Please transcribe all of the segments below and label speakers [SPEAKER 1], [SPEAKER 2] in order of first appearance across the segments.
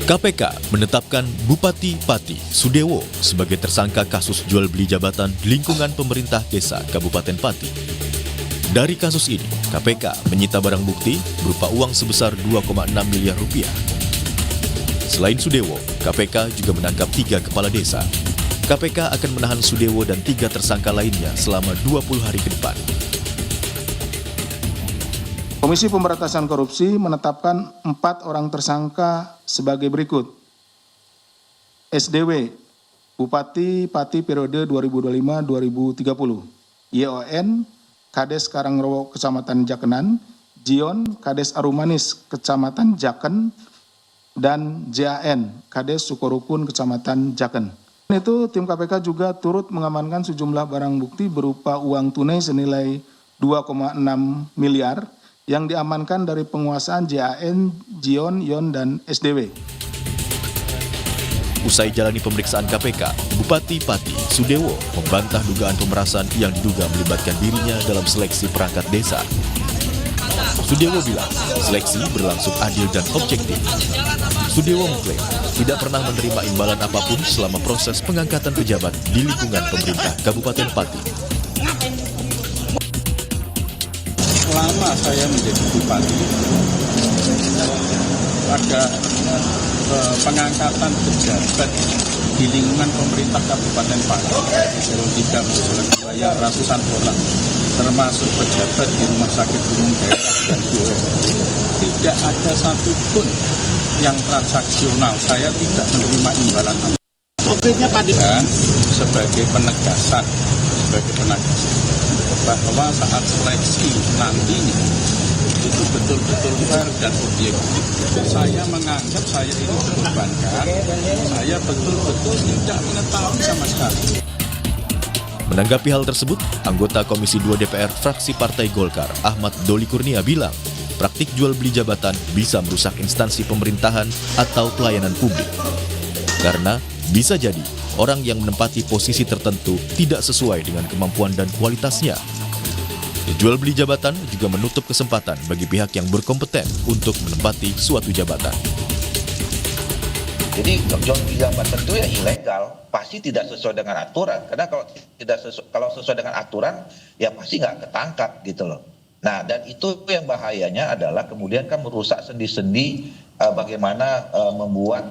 [SPEAKER 1] KPK menetapkan Bupati Pati Sudewo sebagai tersangka kasus jual beli jabatan di lingkungan pemerintah desa Kabupaten Pati. Dari kasus ini, KPK menyita barang bukti berupa uang sebesar 2,6 miliar rupiah. Selain Sudewo, KPK juga menangkap 3 kepala desa. KPK akan menahan Sudewo dan 3 tersangka lainnya selama 20 hari ke depan.
[SPEAKER 2] Komisi Pemberantasan Korupsi menetapkan 4 orang tersangka sebagai berikut. SDW, Bupati Pati periode 2025-2030. YON, Kades Karangrowo Kecamatan Jakenan. Jion, Kades Arumanis Kecamatan Jaken. Dan JAN, Kades Sukorukun Kecamatan Jaken. Itu tim KPK juga turut mengamankan sejumlah barang bukti berupa uang tunai senilai 2,6 miliar yang diamankan dari penguasaan JAN, Jion, Yon, dan SDW.
[SPEAKER 1] Usai jalani pemeriksaan KPK, Bupati Pati Sudewo membantah dugaan pemerasan yang diduga melibatkan dirinya dalam seleksi perangkat desa. Sudewo bilang seleksi berlangsung adil dan objektif. Sudewo mengklaim tidak pernah menerima imbalan apapun selama proses pengangkatan pejabat di lingkungan pemerintah Kabupaten Pati.
[SPEAKER 3] Selama saya menjadi bupati, ada pengangkatan pejabat di lingkungan pemerintah Kabupaten Pati, 03 yang ratusan orang, termasuk pejabat di rumah sakit umum daerah dan BUMN. Tidak ada satupun yang transaksional. Saya tidak menerima imbalan. Konkretnya Pak dan sebagai penegasan bahwa saat seleksi nantinya itu betul-betul fair dan objektif. Saya menganggap saya ini terbebankan, saya betul-betul tidak mengetahui sama sekali.
[SPEAKER 1] Menanggapi hal tersebut, anggota Komisi 2 DPR fraksi Partai Golkar Ahmad Doli Kurnia bilang, praktik jual beli jabatan bisa merusak instansi pemerintahan atau pelayanan publik. Karena bisa jadi orang yang menempati posisi tertentu tidak sesuai dengan kemampuan dan kualitasnya. Jual beli jabatan juga menutup kesempatan bagi pihak yang berkompeten untuk menempati suatu jabatan.
[SPEAKER 4] Jadi jual beli jabatan itu ya ilegal, pasti tidak sesuai dengan aturan. Karena kalau sesuai dengan aturan, ya pasti nggak ketangkap gitu loh. Nah, dan itu yang bahayanya adalah kemudian kan merusak sendi-sendi bagaimana membuat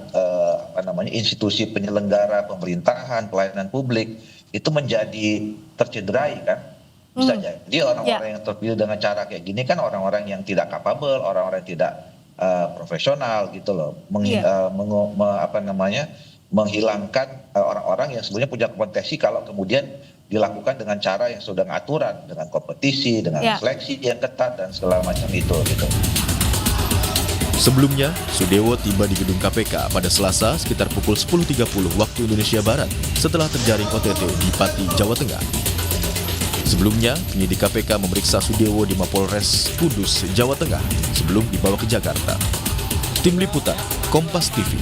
[SPEAKER 4] institusi penyelenggara pemerintahan, pelayanan publik itu menjadi tercederai kan. Bisa jadi orang-orang yang terpilih dengan cara kayak gini kan orang-orang yang tidak capable, orang-orang yang tidak profesional gitu loh, menghilangkan orang-orang yang sebenarnya punya kompetensi kalau kemudian dilakukan dengan cara yang sudah dengan aturan, dengan kompetisi, dengan seleksi yang ketat dan segala macam itu gitu.
[SPEAKER 1] Sebelumnya, Sudewo tiba di gedung KPK pada Selasa sekitar pukul 10.30 waktu Indonesia Barat setelah terjaring OTT di Pati, Jawa Tengah. Sebelumnya, penyidik KPK memeriksa Sudewo di Mapolres Kudus, Jawa Tengah sebelum dibawa ke Jakarta. Tim Liputan, Kompas TV.